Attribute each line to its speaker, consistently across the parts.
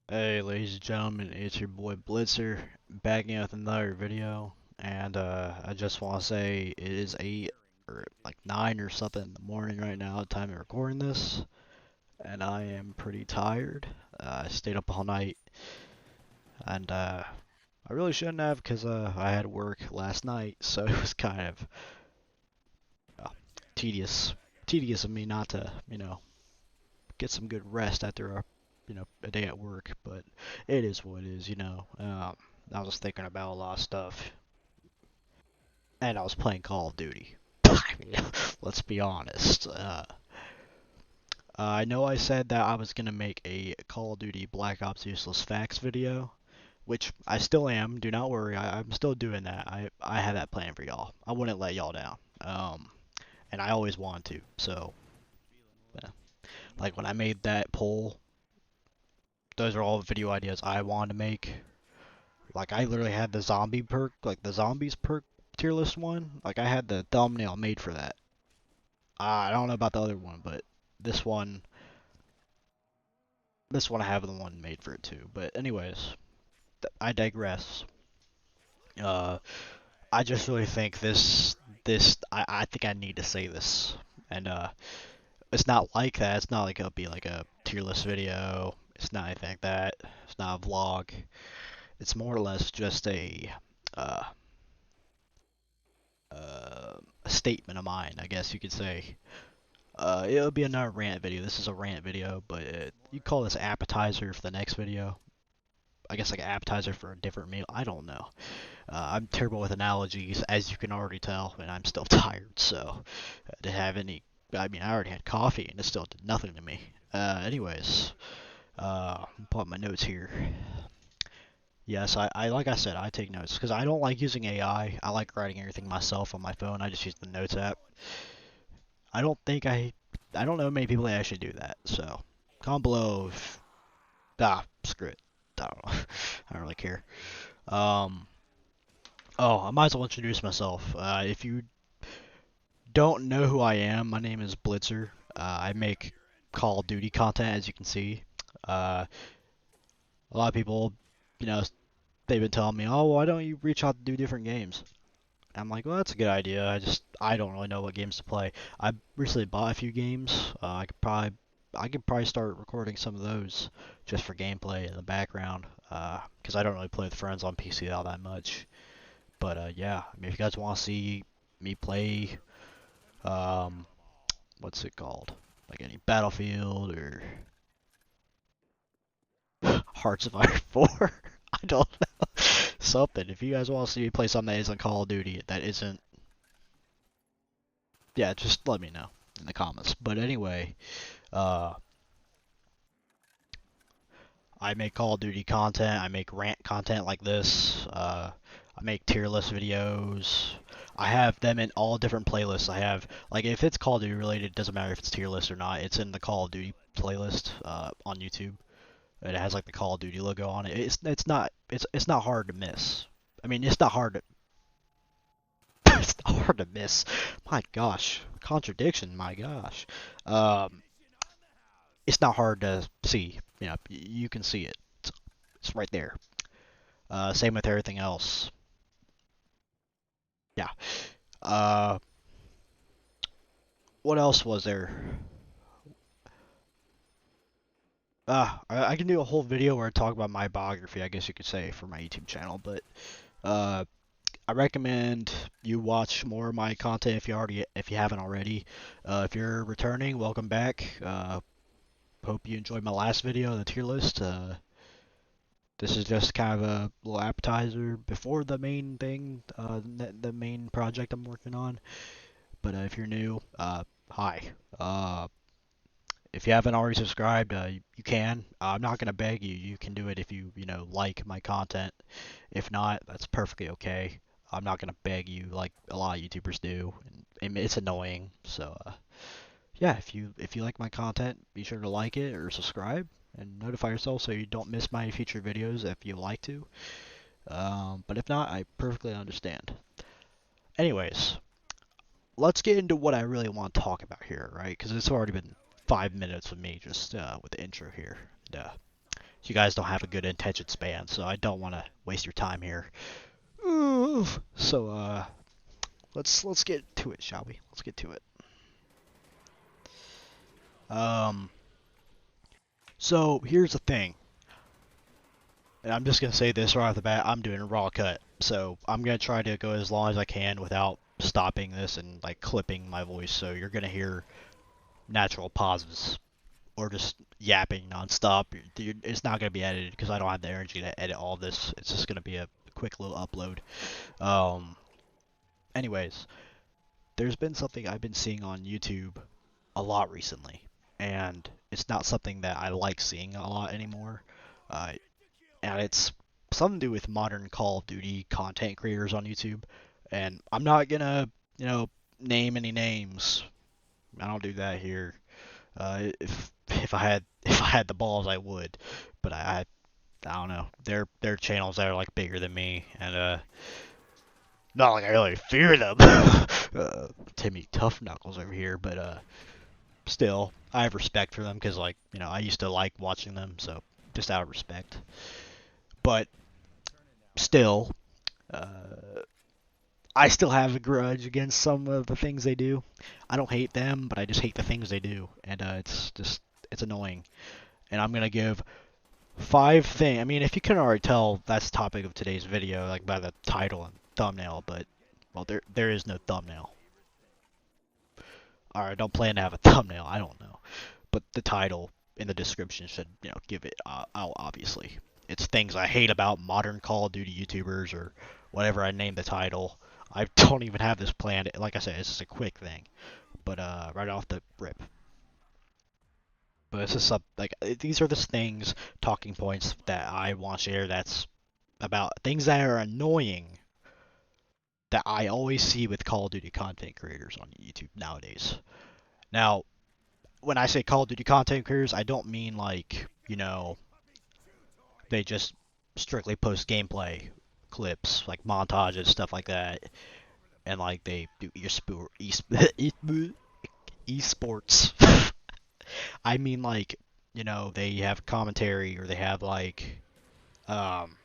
Speaker 1: Hey, ladies and gentlemen, it's your boy Blitzer back in with another video, and I just want to say it is 8 or like 9 or something in the morning right now, the time of recording this, and I am pretty tired. I stayed up all night, and I really shouldn't have because I had work last night, so it was kind of uh, tedious, tedious of me not to, get some good rest after a day at work, but it is what it is. I was thinking about a lot of stuff, and I was playing Call of Duty. Let's be honest. I know I said that I was gonna make a Call of Duty Black Ops Useless Facts video, which I still am. Do not worry, I'm still doing that. I have that plan for y'all. I wouldn't let y'all down. And I always wanted to. So, yeah. Like when I made that poll, those are all video ideas I wanted to make. Like I literally had the zombie perk, like the zombies perk tier list one. Like I had the thumbnail made for that. I don't know about the other one, but this one, this one I have the one made for it too. But anyways, I digress. Uh, I just really think I think I need to say this, and it's not like that. It's not like it'll be like a tier list video. It's not anything like that. It's not a vlog. It's more or less just uh, a statement of mine, I guess you could say. It'll be another rant video. This is a rant video, but you call this appetizer for the next video. I guess like an appetizer for a different meal. I don't know. I'm terrible with analogies, as you can already tell, and I'm still tired. So to have any, I mean, I already had coffee, and it still did nothing to me. Anyways, pull up my notes here. Yes, I like I said, I take notes because I don't like using AI. I like writing everything myself on my phone. I just use the notes app. I don't think I don't know many people that actually do that. So comment below if screw it. I don't know. I don't really care. Um oh, I might as well introduce myself. If you don't know who I am, my name is Blitzer. I make Call of Duty content, as you can see. Uh, a lot of people, you know, they've been telling me, oh, why don't you reach out to do different games? I'm like, well, that's a good idea. I don't really know what games to play. I recently bought a few games. I could probably start recording some of those just for gameplay in the background. Because I don't really play with friends on PC all that much. But yeah, I mean, if you guys want to see me play, um, what's it called? Like any Battlefield or Hearts of Iron 4? I don't know. Something. If you guys want to see me play something that isn't Call of Duty, that isn't, yeah, just let me know in the comments. But anyway, uh, I make Call of Duty content. I make rant content like this. I make tier list videos. I have them in all different playlists. I have, like, if it's Call of Duty related, it doesn't matter if it's tier list or not. It's in the Call of Duty playlist on YouTube. It has like the Call of Duty logo on it. It's not hard to miss. I mean, it's not hard to it's not hard to miss. My gosh, contradiction. My gosh. Um, it's not hard to see. You know, you can see it. It's right there. Same with everything else. Yeah. Uh, what else was there? I can do a whole video where I talk about my biography, I guess you could say, for my YouTube channel. But uh, I recommend you watch more of my content if you haven't already. If you're returning, welcome back. Hope you enjoyed my last video, the tier list. This is just kind of a little appetizer before the main thing, the main project I'm working on. But if you're new, hi. If you haven't already subscribed, you can. I'm not gonna beg you. You can do it if you like my content. If not, that's perfectly okay. I'm not gonna beg you like a lot of YouTubers do, and it's annoying. So yeah, if you like my content, be sure to like it or subscribe and notify yourself so you don't miss my future videos if you like to. But if not, I perfectly understand. Anyways, let's get into what I really want to talk about here, right? Because it's already been 5 minutes with me just with the intro here. You guys don't have a good attention span, so I don't want to waste your time here. Oof. So let's get to it, shall we? Let's get to it. Um, so here's the thing, and I'm just gonna say this right off the bat. I'm doing a raw cut, so I'm gonna try to go as long as I can without stopping this and like clipping my voice. So you're gonna hear natural pauses or just yapping nonstop. It's not gonna be edited because I don't have the energy to edit all this. It's just gonna be a quick little upload. Um, anyways, there's been something I've been seeing on YouTube a lot recently, and it's not something that I like seeing a lot anymore. Uh, and it's something to do with modern Call of Duty content creators on YouTube. And I'm not gonna, you know, name any names. I don't do that here. If I had if I had the balls, I would, but I don't know. They're channels that are like bigger than me, and not like I really fear them. Timmy Tough Knuckles over here, but still, I have respect for them because, like, you know, I used to like watching them, so just out of respect. But still, uh, I still have a grudge against some of the things they do. I don't hate them, but I just hate the things they do, and it's annoying. And I'm gonna give 5 things. I mean, if you couldn't already tell, that's the topic of today's video, like by the title and thumbnail. But well, there is no thumbnail. Or I don't plan to have a thumbnail. I don't know, but the title in the description should, you know, give it out. Obviously, it's things I hate about modern Call of Duty YouTubers or whatever I name the title. I don't even have this planned. Like I said, it's just a quick thing, but right off the rip. But it's just like these are the things, talking points that I want to share. That's about things that are annoying that I always see with Call of Duty content creators on YouTube nowadays. Now, when I say Call of Duty content creators, I don't mean like, you know, they just strictly post gameplay clips, like montages, stuff like that, and like they do esports. I mean like, you know, they have commentary or they have like, um,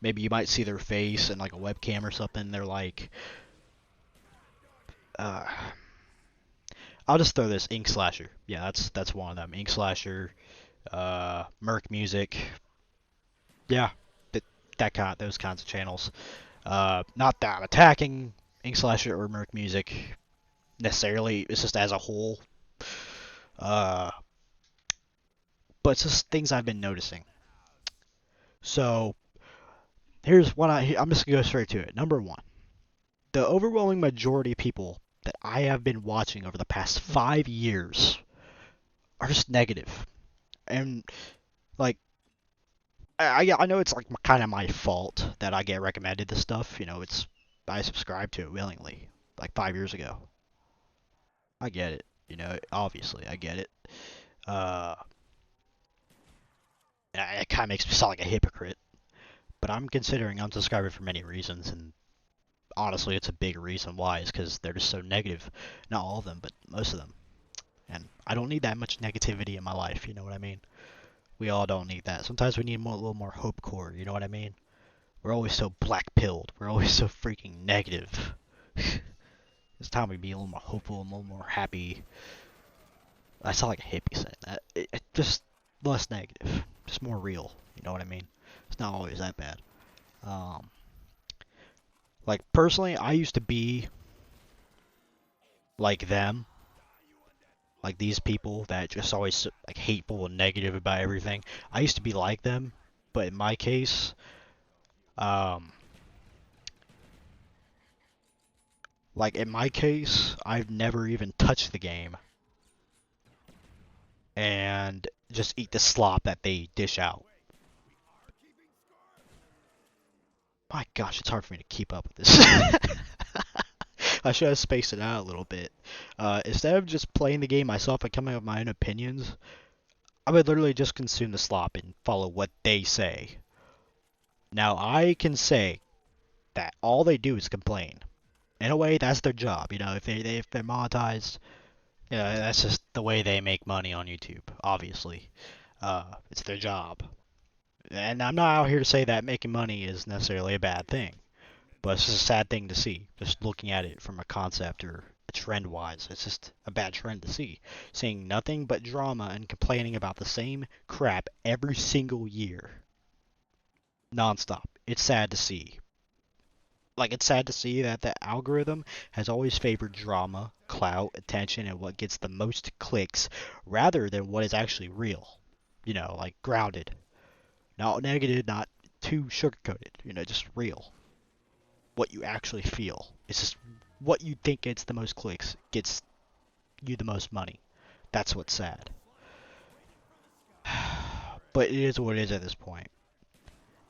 Speaker 1: maybe you might see their face and like a webcam or something. They're like, uh, I'll just throw this Ink Slasher. Yeah, that's one of them. Ink Slasher, Merc Music. Yeah, those kinds of channels. Not that I'm attacking Ink Slasher or Merc Music necessarily. It's just as a whole. Uh, but it's just things I've been noticing. So here's one. I'm just gonna go straight to it. Number one, the overwhelming majority of people that I have been watching over the past 5 years are just negative, and like I know it's like kind of my fault that I get recommended this stuff. You know, it's I subscribed to it willingly like 5 years ago. I get it. You know, obviously I get it. Uh, it kind of makes me sound like a hypocrite, but I'm considering unsubscribing for many reasons, and honestly, it's a big reason why is because they're just so negative. Not all of them, but most of them. And I don't need that much negativity in my life. You know what I mean? We all don't need that. Sometimes we need a little more hope core. You know what I mean? We're always so black pilled. We're always so freaking negative. It's time we be a little more hopeful and a little more happy. I sound like a hippie saying that. Just less negative, just more real. You know what I mean? It's not always that bad. Um, like personally, I used to be like them, like these people that just always like hateful and negative about everything. I used to be like them, but in my case, um, I've never even touched the game and just eat the slop that they dish out. My gosh, it's hard for me to keep up with this. I should have spaced it out a little bit. Instead of just playing the game myself and coming up with my own opinions, I would literally just consume the slop and follow what they say. Now, I can say that all they do is complain. In a way, that's their job. You know, if they're monetized, you know, that's just the way they make money on YouTube. Obviously, it's their job. And I'm not out here to say that making money is necessarily a bad thing, but it's just a sad thing to see. Just looking at it from a concept or a trend wise, it's just a bad trend to see. Seeing nothing but drama and complaining about the same crap every single year, nonstop. It's sad to see. Like, it's sad to see that the algorithm has always favored drama, clout, attention, and what gets the most clicks rather than what is actually real. Like grounded. Not negative, not too sugar-coated. Just real. What you actually feel. It's just what you think gets the most clicks gets you the most money. That's what's sad. But it is what it is at this point.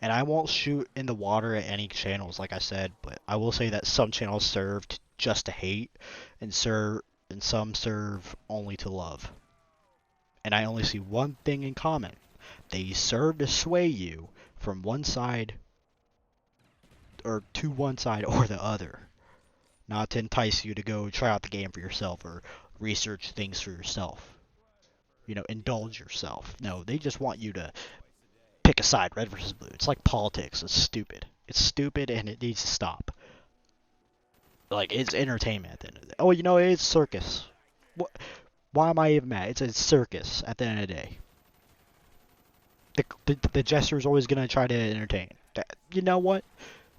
Speaker 1: And I won't shoot in the water at any channels, like I said, but I will say that some channels serve just to hate, and some serve only to love. And I only see one thing in common: they serve to sway you from one side or to one side or the other, not to entice you to go try out the game for yourself or research things for yourself. Indulge yourself. No, they just want you to pick a side, red versus blue. It's like politics. It's stupid. It's stupid and it needs to stop. Like, it's entertainment at the end of the day. Oh, it's circus. What? Why am I even mad? It's a circus at the end of the day. The gesture is always going to try to entertain. You know what?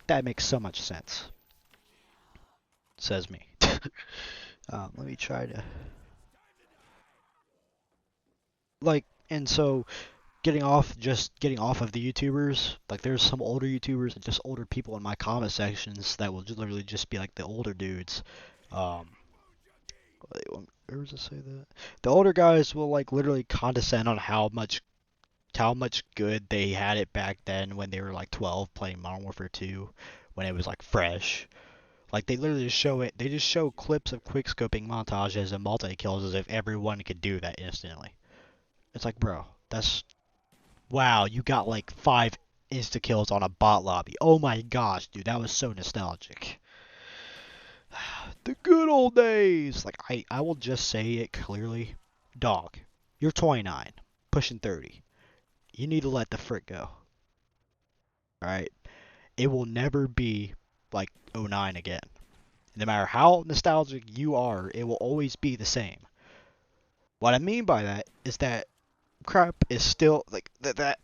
Speaker 1: That makes so much sense. Says me. Let me try to... and so... getting off of the YouTubers, like there's some older YouTubers and just older people in my comment sections that will literally just be like the older dudes. Where does it say that? The older guys will like literally condescend on how much good they had it back then when they were like 12 playing Modern Warfare 2 when it was like fresh. Like they literally just show it. They just show clips of quickscoping montages and multi kills as if everyone could do that instantly. It's like, bro, that's... Wow, you got like 5 insta-kills on a bot lobby. Oh my gosh, dude, that was so nostalgic. The good old days! Like, I will just say it clearly. Dog, you're 29, pushing 30. You need to let the frick go. Alright? It will never be like '09 again. No matter how nostalgic you are, it will always be the same. What I mean by that is that crap is still, like, that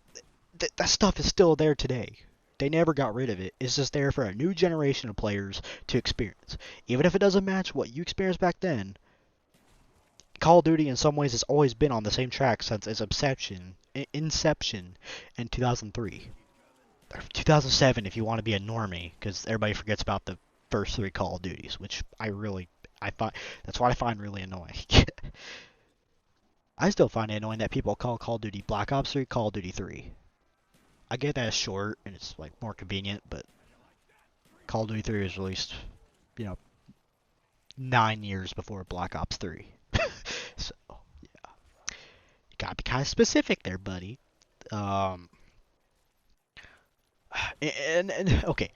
Speaker 1: stuff is still there today. They never got rid of it. It's just there for a new generation of players to experience. Even if it doesn't match what you experienced back then, Call of Duty in some ways has always been on the same track since its inception in 2003. Or 2007 if you want to be a normie, because everybody forgets about the first 3 Call of Duties, which that's what I find really annoying. I still find it annoying that people call Call of Duty Black Ops 3 Call of Duty 3. I get that it's short and it's like more convenient, but Call of Duty 3 was released, 9 years before Black Ops 3. So, yeah. You gotta be kind of specific there, buddy. Okay.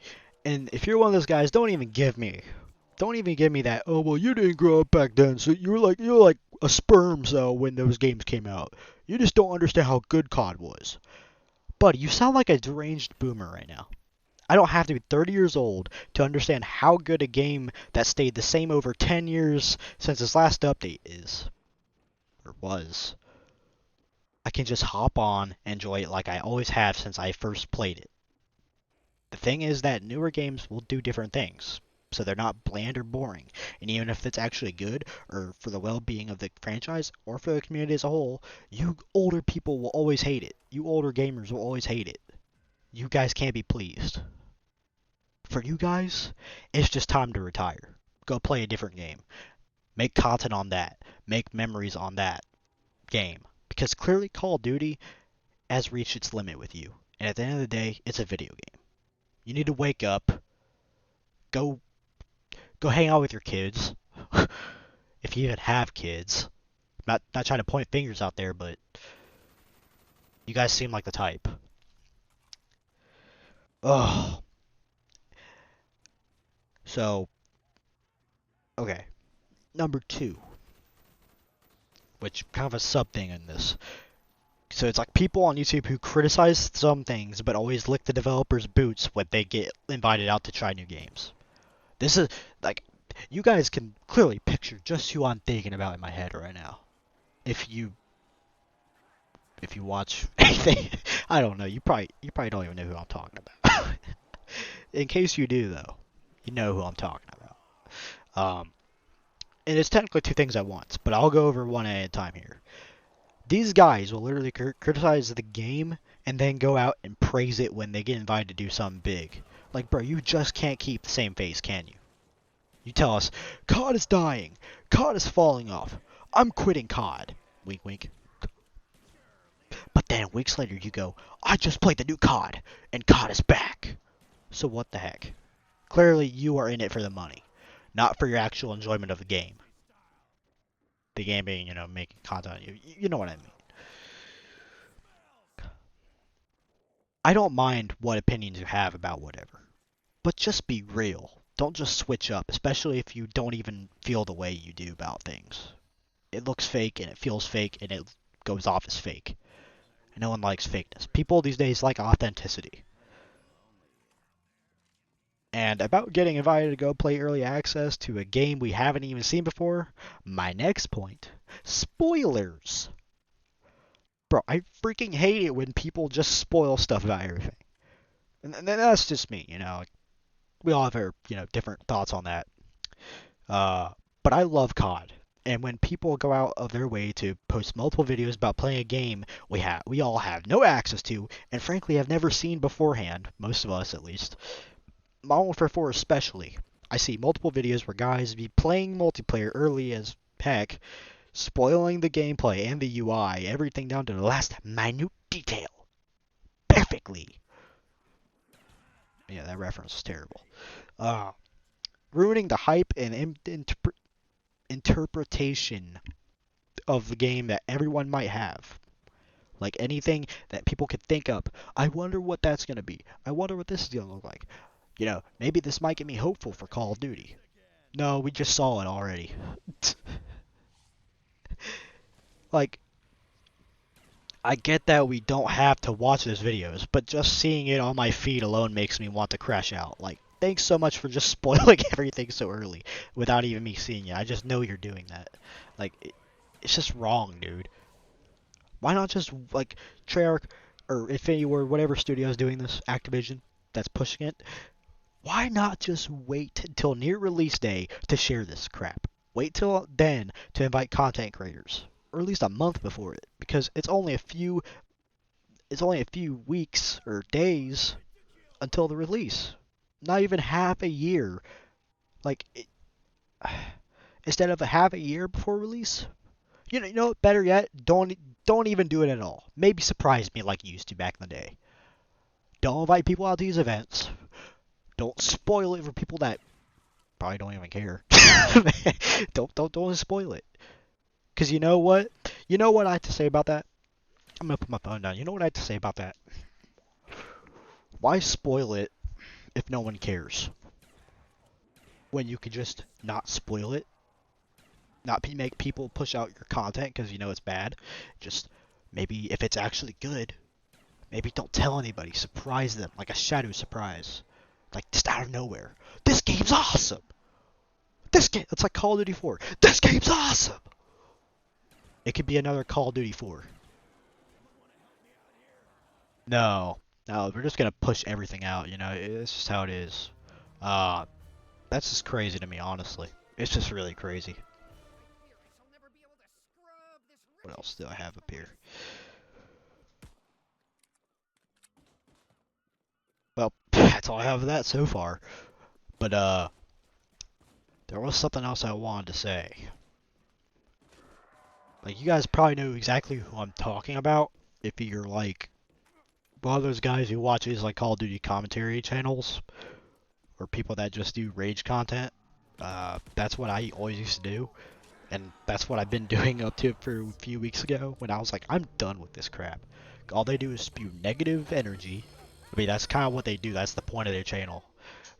Speaker 1: And if you're one of those guys, don't even give me that, oh, well, you didn't grow up back then, so you're like a sperm cell when those games came out. You just don't understand how good COD was. Buddy, you sound like a deranged boomer right now. I don't have to be 30 years old to understand how good a game that stayed the same over 10 years since its last update is. Or was. I can just hop on and enjoy it like I always have since I first played it. The thing is that newer games will do different things, so they're not bland or boring. And even if it's actually good, or for the well-being of the franchise, or for the community as a whole, you older people will always hate it. You older gamers will always hate it. You guys can't be pleased. For you guys, it's just time to retire. Go play a different game. Make content on that. Make memories on that game. Because clearly Call of Duty has reached its limit with you. And at the end of the day, it's a video game. You need to wake up. Go hang out with your kids. If you even have kids. Not trying to point fingers out there, but you guys seem like the type. Oh. So, okay. Number 2, which kind of a sub thing in this. So it's like people on YouTube who criticize some things but always lick the developers' boots when they get invited out to try new games. This is like you guys can clearly picture just who I'm thinking about in my head right now. If you watch anything, I don't know. You probably don't even know who I'm talking about. In case you do though, you know who I'm talking about. And it's technically two things at once, but I'll go over one at a time here. These guys will literally criticize the game and then go out and praise it when they get invited to do something big. Like, bro, you just can't keep the same face, can you? You tell us, COD is dying. COD is falling off. I'm quitting COD. Wink, wink. But then weeks later you go, I just played the new COD, and COD is back. So what the heck? Clearly you are in it for the money, not for your actual enjoyment of the game. The game being, making content. You know what I mean. I don't mind what opinions you have about whatever, but just be real. Don't just switch up, especially if you don't even feel the way you do about things. It looks fake and it feels fake and it goes off as fake. And no one likes fakeness. People these days like authenticity. And about getting invited to go play early access to a game we haven't even seen before, my next point, spoilers. Bro, I freaking hate it when people just spoil stuff about everything. And that's just me, we all have our, different thoughts on that. But I love COD. And when people go out of their way to post multiple videos about playing a game we all have no access to, and frankly have never seen beforehand, most of us at least, Modern Warfare 4 especially, I see multiple videos where guys be playing multiplayer early as heck, spoiling the gameplay and the UI, everything down to the last minute detail. Perfectly. Yeah, that reference is terrible. Ruining the hype and interpretation of the game that everyone might have. Like anything that people could think up. I wonder what that's going to be. I wonder what this is going to look like. Maybe this might get me hopeful for Call of Duty. No, we just saw it already. Like, I get that we don't have to watch those videos, but just seeing it on my feed alone makes me want to crash out. Like, thanks so much for just spoiling everything so early without even me seeing it. I just know you're doing that. Like, it's just wrong, dude. Why not just, like, Treyarch or Infinity or whatever studio is doing this, Activision, that's pushing it? Why not just wait until near release day to share this crap? Wait till then to invite content creators, or at least a month before it, because it's only a few weeks or days until the release. Not even half a year. Like instead of a half a year before release, you know better yet, don't even do it at all. Maybe surprise me like you used to back in the day. Don't invite people out to these events. Don't spoil it for people that probably don't even care. don't spoil it. Cause you know what? You know what I have to say about that? I'm gonna put my phone down. You know what I have to say about that? Why spoil it if no one cares? When you could just not spoil it, not make people push out your content because you know it's bad. Just maybe if it's actually good, maybe don't tell anybody. Surprise them like a shadow surprise. Like, just out of nowhere. This game's awesome! It's like Call of Duty 4. This game's awesome! It could be another Call of Duty 4. No, we're just gonna push everything out, it's just how it is. That's just crazy to me, honestly. It's just really crazy. What else do I have up here? Well, that's all I have of that so far. But, there was something else I wanted to say. Like, you guys probably know exactly who I'm talking about if you're, like, one of those guys who watches, like, Call of Duty commentary channels, or people that just do rage content. That's what I always used to do, and that's what I've been doing up to for a few weeks ago, when I was like, I'm done with this crap. All they do is spew negative energy. I mean, that's kind of what they do. That's the point of their channel.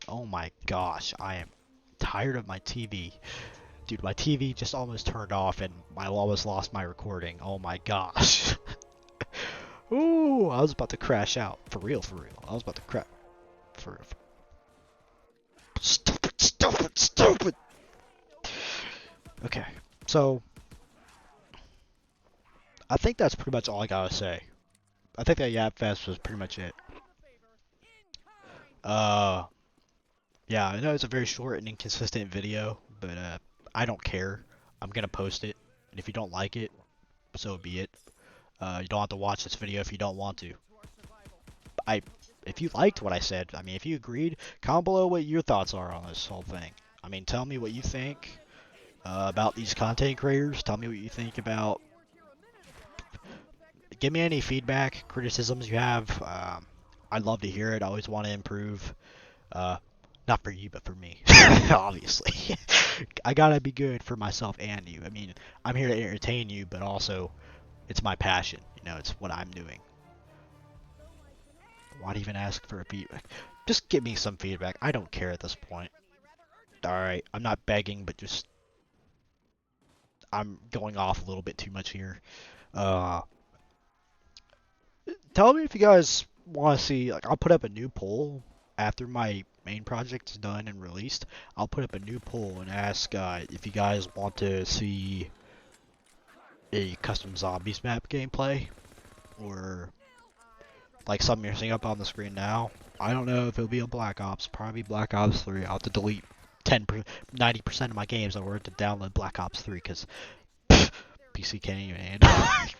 Speaker 1: Oh my gosh, I am tired of my TV. Dude, my TV just almost turned off and I almost lost my recording. Oh my gosh. Ooh, I was about to crash out. For real, for real. I was about to crash. For real. Stupid, stupid, stupid! Okay, so I think that's pretty much all I gotta say. I think that Yap Fest was pretty much it. Uh, yeah, I know it's a very short and inconsistent video, but I don't care. I'm gonna post it, and if you don't like it, so be it. You don't have to watch this video if you don't want to. If you liked what I said, I mean, if you agreed, comment below what your thoughts are on this whole thing. I mean, tell me what you think about these content creators. Tell me what you think about. Give me any feedback, criticisms you have. I'd love to hear it. I always want to improve. Not for you, but for me, obviously. I gotta be good for myself and you. I mean, I'm here to entertain you, but also, it's my passion. You know, it's what I'm doing. Why even ask for a feedback? Just give me some feedback. I don't care at this point. Alright, I'm not begging, but just... I'm going off a little bit too much here. Tell me if you guys want to see... Like, I'll put up a new poll after my main project is done and released. I'll put up a new poll and ask if you guys want to see a custom zombies map gameplay. Or... like something you're seeing up on the screen now. I don't know if it'll be a Black Ops, probably Black Ops 3. I'll have to delete 90% of my games in order to download Black Ops 3 because PC can't even handle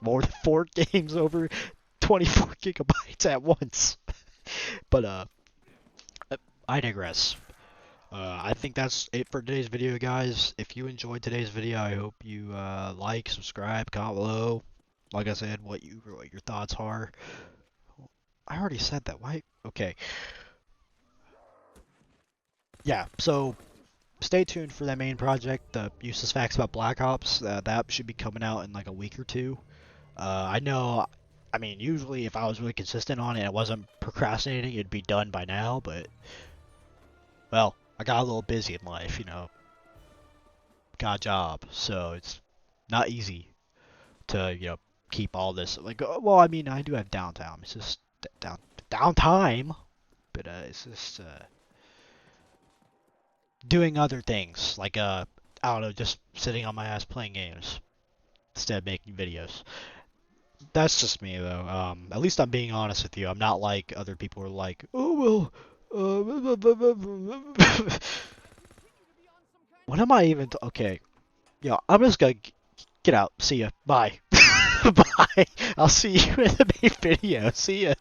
Speaker 1: more than 4 games over 24 gigabytes at once. But I digress. I think that's it for today's video, guys. If you enjoyed today's video, I hope you like, subscribe, comment below. Like I said, what your thoughts are. I already said that. Why? Okay. Yeah, so stay tuned for that main project, the useless facts about Black Ops. That should be coming out in like a week or two. I know, I mean, usually if I was really consistent on it and I wasn't procrastinating, it'd be done by now, but, well, I got a little busy in life, you know. Got a job, so it's not easy to, you know, keep all this. Like, well, I mean, I do have downtime. It's just downtime, but it's just doing other things, like I don't know, just sitting on my ass playing games instead of making videos. That's just me though. At least I'm being honest with you. I'm not like other people who are like, oh well, what am I even? Okay, yeah, I'm just gonna get out. See ya. Bye. Bye. I'll see you in the main video. See ya.